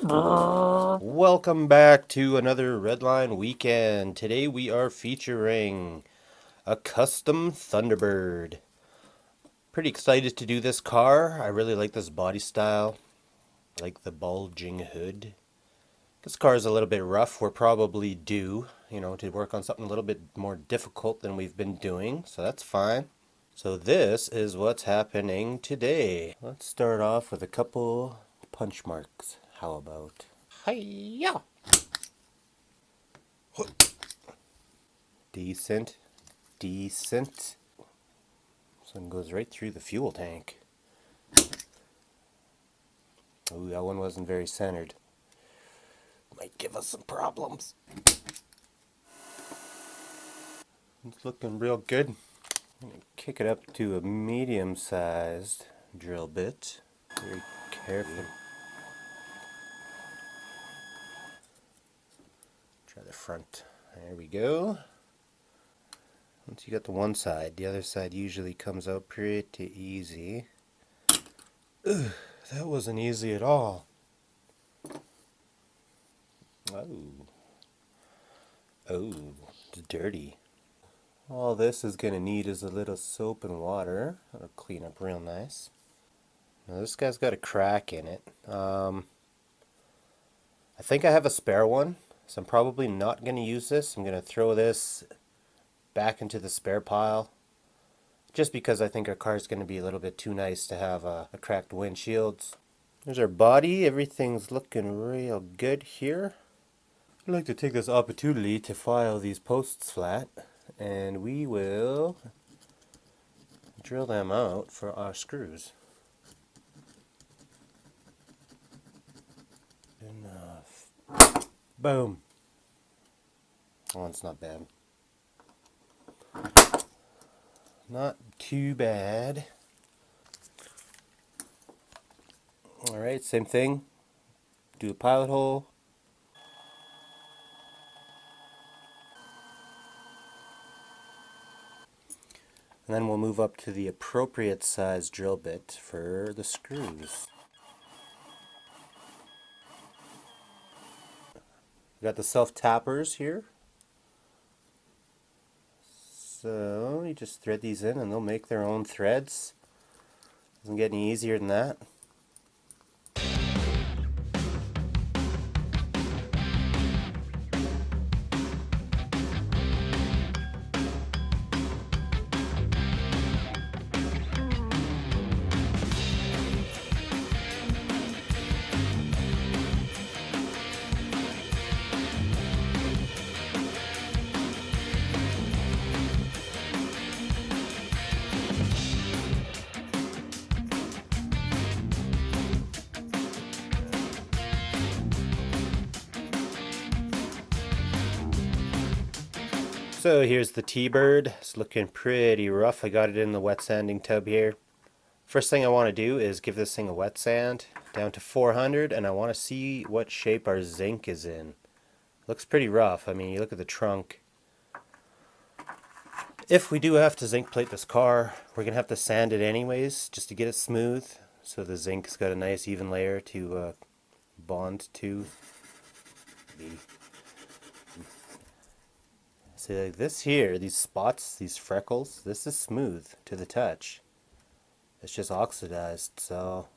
Welcome back to another Redline weekend. Today we are featuring a Custom Thunderbird. Pretty excited to do this car. I really like this body style. I like the bulging hood. This car is a little bit rough. We're probably due, to work on something a little bit more difficult than we've been doing, so that's fine. So this is what's happening today. Let's start off with a couple punch marks. How about? Hiya! Decent. Sun goes right through the fuel tank. Ooh, that one wasn't very centered. Might give us some problems. It's looking real good. I'm gonna kick it up to a medium-sized drill bit. Very careful. Try the front. There we go. Once you got the one side, the other side usually comes out pretty easy. Ugh, that wasn't easy at all. Oh, it's dirty. All this is going to need is a little soap and water. That'll clean up real nice. Now this guy's got a crack in it. I think I have a spare one, so I'm probably not going to use this. I'm going to throw this back into the spare pile, just because I think our car is going to be a little bit too nice to have a cracked windshield. There's our body. Everything's looking real good here. I'd like to take this opportunity to file these posts flat, and we will drill them out for our screws. Enough. Boom. Oh, it's not bad. Not too bad. Alright, same thing. Do a pilot hole. And then we'll move up to the appropriate size drill bit for the screws. We got the self-tappers here. So you just thread these in and they'll make their own threads. Doesn't get any easier than that. So here's the T-Bird. It's looking pretty rough. I got it in the wet sanding tub here. First thing I want to do is give this thing a wet sand down to 400, and I want to see what shape our zinc is in. Looks pretty rough. I mean, you look at the trunk. If we do have to zinc plate this car, we're going to have to sand it anyways, just to get it smooth, so the zinc's got a nice even layer to bond to. See, like this here, these spots, these freckles, this is smooth to the touch. It's just oxidized, so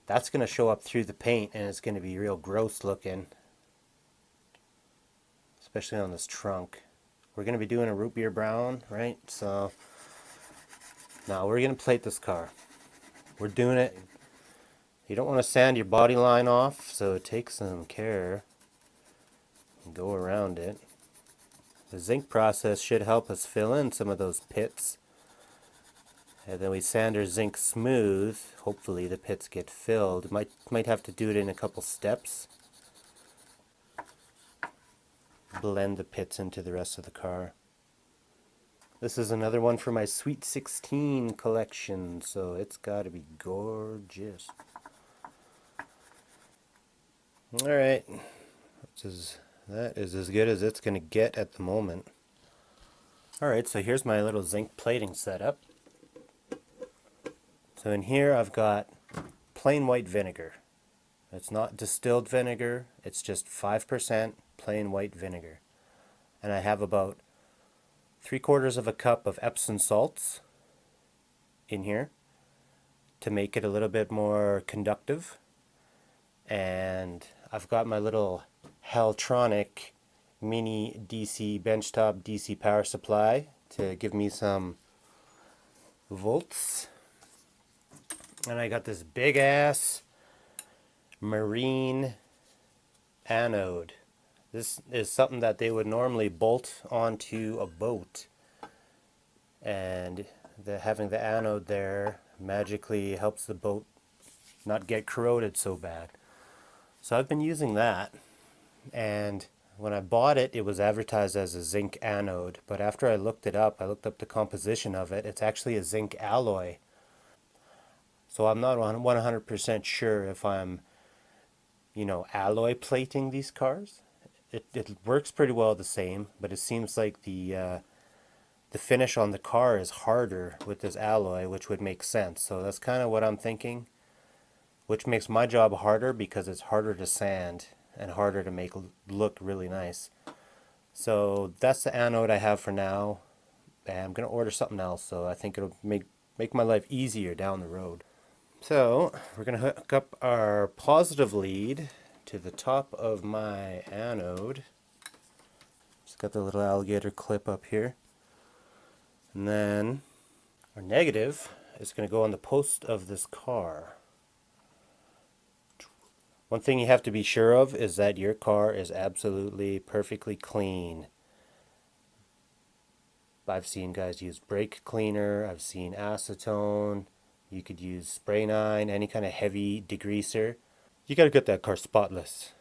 that's going to show up through the paint and it's going to be real gross looking, especially on this trunk. We're going to be doing a root beer brown, right? So now we're going to plate this car. We're doing it. You don't want to sand your body line off, so take some care. Go around it. The zinc process should help us fill in some of those pits, and then we sand our zinc smooth. Hopefully the pits get filled. Might have to do it in a couple steps. Blend the pits into the rest of the car. This is another one for my Sweet 16 collection, so it's got to be gorgeous. Alright, that is as good as it's going to get at the moment. Alright, so here's my little zinc plating setup. So in here I've got plain white vinegar. It's not distilled vinegar, it's just 5% plain white vinegar. And I have about 3/4 of a cup of Epsom salts in here to make it a little bit more conductive. And I've got my little Haltronic mini DC benchtop DC power supply to give me some volts. And I got this big ass marine anode. This is something that they would normally bolt onto a boat, and having the anode there magically helps the boat not get corroded so bad. So I've been using that, and when I bought it, it was advertised as a zinc anode, but after I looked up the composition of it, it's actually a zinc alloy. So I'm not 100% sure if I'm, alloy plating these cars. It works pretty well the same, but it seems like the finish on the car is harder with this alloy, which would make sense. So that's kind of what I'm thinking, which makes my job harder because it's harder to sand and harder to make look really nice. So that's the anode I have for now, and I'm going to order something else, so I think it'll make my life easier down the road. So we're going to hook up our positive lead to the top of my anode. Just got the little alligator clip up here. And then our negative is going to go on the post of this car. One thing you have to be sure of is that your car is absolutely perfectly clean. I've seen guys use brake cleaner, I've seen acetone, you could use spray 9, any kind of heavy degreaser. You gotta get that car spotless.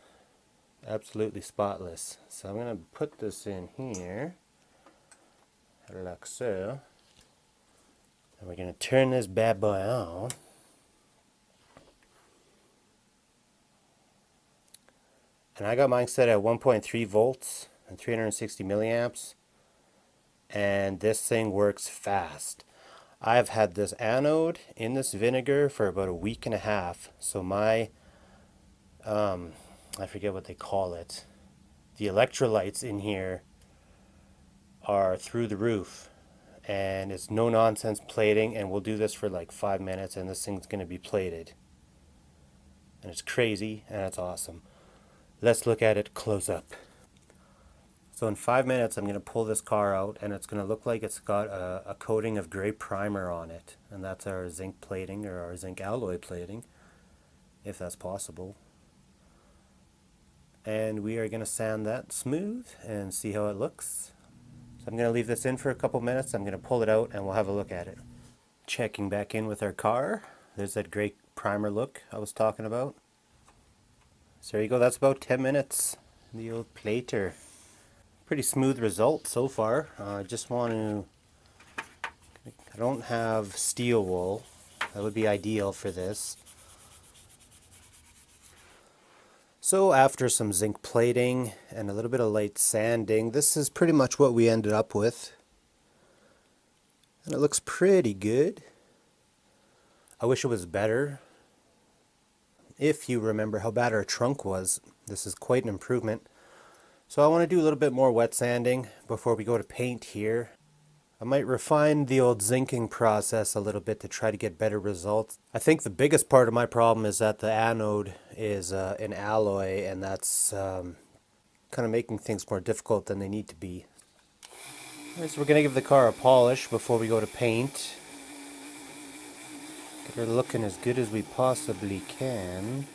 Absolutely spotless. So I'm gonna put this in here, like so. And we're gonna turn this bad boy on. And I got mine set at 1.3 volts and 360 milliamps. And this thing works fast. I've had this anode in this vinegar for about a week and a half. So my, I forget what they call it. The electrolytes in here are through the roof. And it's no nonsense plating, and we'll do this for like 5 minutes and this thing's going to be plated. And it's crazy and it's awesome. Let's look at it close up. So in 5 minutes I'm going to pull this car out, and it's going to look like it's got a coating of gray primer on it. And that's our zinc plating, or our zinc alloy plating, if that's possible. And we are going to sand that smooth and see how it looks. So I'm going to leave this in for a couple minutes. I'm going to pull it out and we'll have a look at it. Checking back in with our car. There's that gray primer look I was talking about. So there you go. That's about 10 minutes. The old plater. Pretty smooth result so far. I just want to, I don't have steel wool. That would be ideal for this. So after some zinc plating and a little bit of light sanding, this is pretty much what we ended up with. And it looks pretty good. I wish it was better. If you remember how bad our trunk was, this is quite an improvement. So I want to do a little bit more wet sanding before we go to paint here. I might refine the old zinking process a little bit to try to get better results. I think the biggest part of my problem is that the anode is an alloy, and that's kind of making things more difficult than they need to be. Alright, so we're going to give the car a polish before we go to paint. Get her looking as good as we possibly can.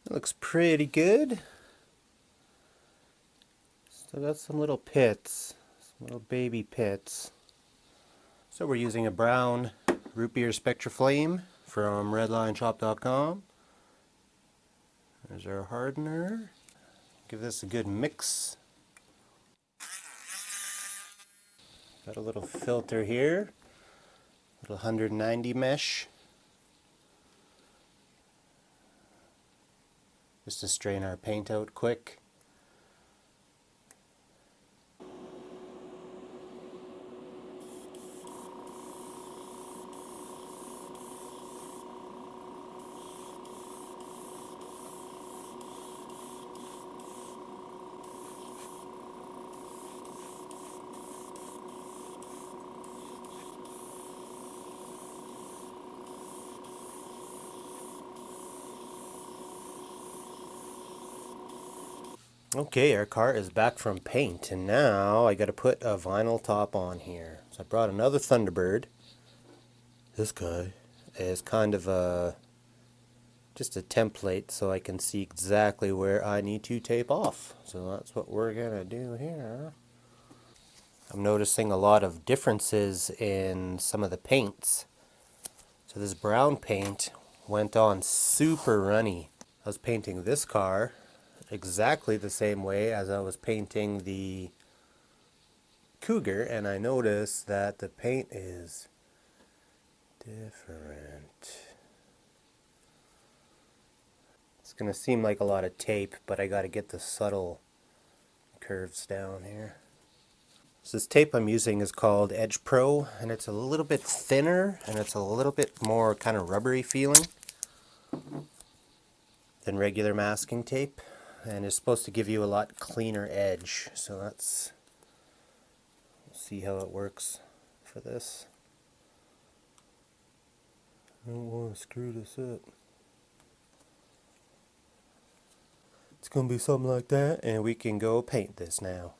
It looks pretty good. Still got some little pits, some little baby pits. So we're using a brown root beer Spectra Flame from redlineshop.com. There's our hardener. Give this a good mix. Got a little filter here, little 190 mesh. just to strain our paint out quick. Okay, our car is back from paint, and now I gotta put a vinyl top on here. So I brought another Thunderbird. This guy is kind of just a template so I can see exactly where I need to tape off. So that's what we're gonna do here. I'm noticing a lot of differences in some of the paints. So this brown paint went on super runny. I was painting this car exactly the same way as I was painting the Cougar, and I noticed that the paint is different. It's gonna seem like a lot of tape, but I gotta get the subtle curves down here. So this tape I'm using is called Edge Pro, and it's a little bit thinner and it's a little bit more kind of rubbery feeling than regular masking tape, and it's supposed to give you a lot cleaner edge. So let's see how it works for this. I don't want to screw this up. It's going to be something like that, and we can go paint this now.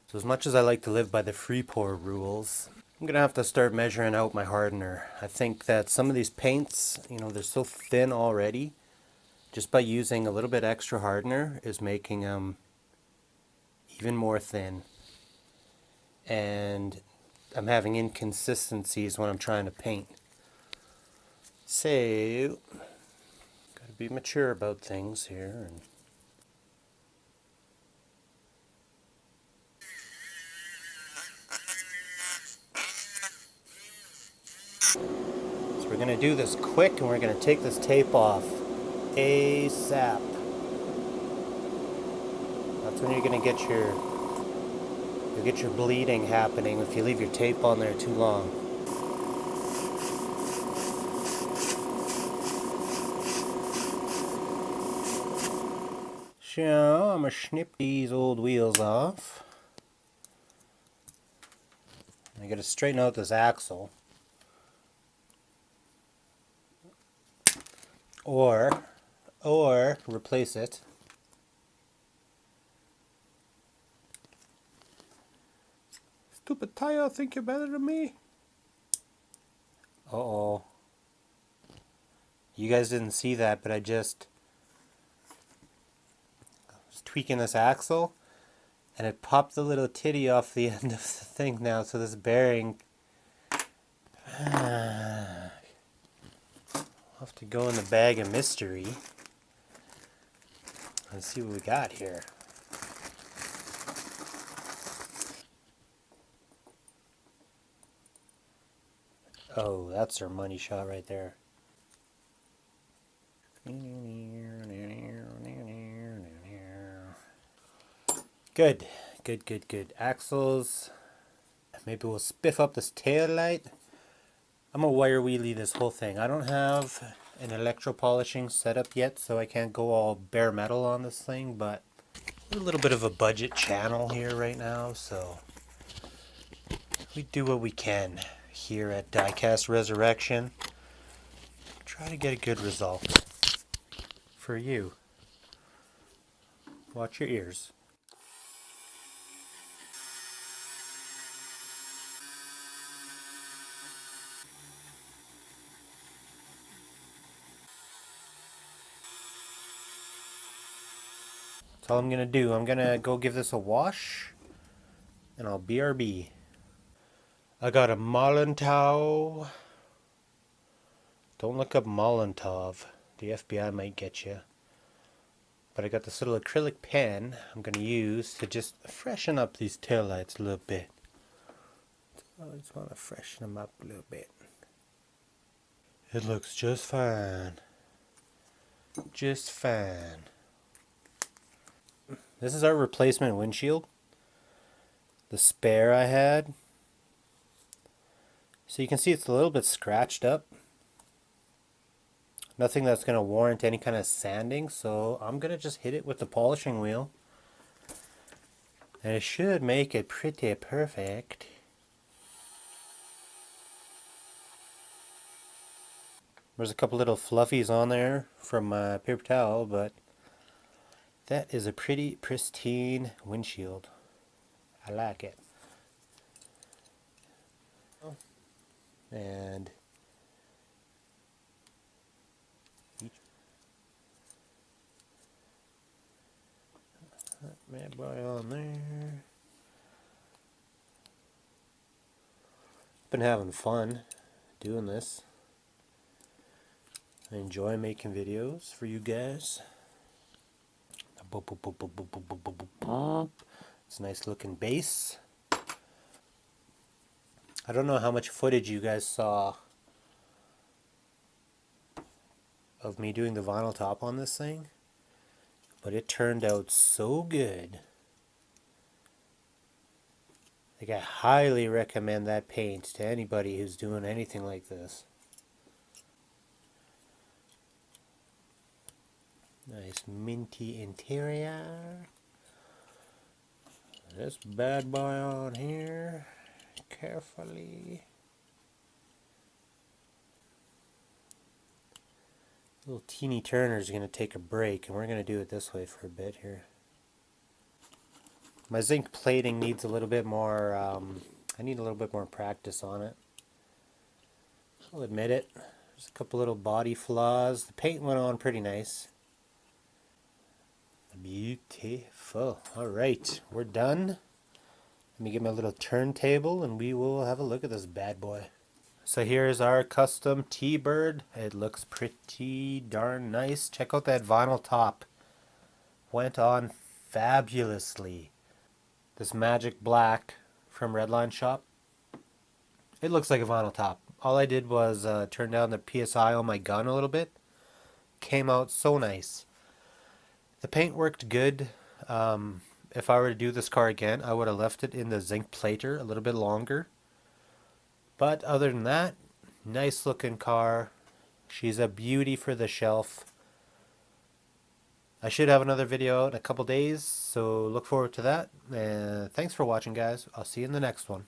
So as much as I like to live by the free pour rules, I'm going to have to start measuring out my hardener. I think that some of these paints, they're so thin already. Just by using a little bit extra hardener is making them even more thin. And I'm having inconsistencies when I'm trying to paint. So, gotta be mature about things here. So we're gonna do this quick, and we're gonna take this tape off ASAP. That's when you're gonna get your bleeding happening if you leave your tape on there too long. So I'm gonna snip these old wheels off. I gotta straighten out this axle. Or replace it. Stupid tire, think you're better than me? Uh-oh. You guys didn't see that, but I was tweaking this axle, and it popped the little titty off the end of the thing now, so this bearing... I'll have to go in the bag of mystery and see what we got here. Oh, that's our money shot right there. Good. Axles. Maybe we'll spiff up this tail light. I'm gonna wire wheelie this whole thing. I don't have an electro polishing setup yet, so I can't go all bare metal on this thing, but we're a little bit of a budget channel here right now, so we do what we can here at Diecast Resurrection. Try to get a good result for you. Watch your ears. That's all I'm gonna do. I'm gonna go give this a wash, and I'll BRB. I got a Molotov. Don't look up Molotov. The FBI might get you. But I got this little acrylic pen I'm going to use to just freshen up these taillights a little bit. So I just want to freshen them up a little bit. It looks just fine. Just fine. This is our replacement windshield. The spare I had. So you can see it's a little bit scratched up. Nothing that's going to warrant any kind of sanding, so I'm going to just hit it with the polishing wheel. And it should make it pretty perfect. There's a couple little fluffies on there from my paper towel, but that is a pretty pristine windshield. I like it. And that bad boy on there. Been having fun doing this. I enjoy making videos for you guys. It's a nice looking base. I don't know how much footage you guys saw of me doing the vinyl top on this thing, but it turned out so good. Like, I highly recommend that paint to anybody who's doing anything like this. Nice minty interior. This bad boy on here, carefully. Little teeny turner's going to take a break, and we're going to do it this way for a bit here. My zinc plating needs a little bit more, I need a little bit more practice on it. I'll admit it. There's a couple little body flaws. The paint went on pretty nice. Beautiful. Alright, we're done. Let me get my little turntable and we will have a look at this bad boy. So here's our custom T-Bird. It looks pretty darn nice. Check out that vinyl top. Went on fabulously. This magic black from Redline shop. It looks like a vinyl top. All I did was turn down the PSI on my gun a little bit. Came out so nice. The paint worked good. If I were to do this car again, I would have left it in the zinc plater a little bit longer. But other than that, nice looking car. She's a beauty for the shelf. I should have another video out in a couple days, so look forward to that. And thanks for watching, guys. I'll see you in the next one.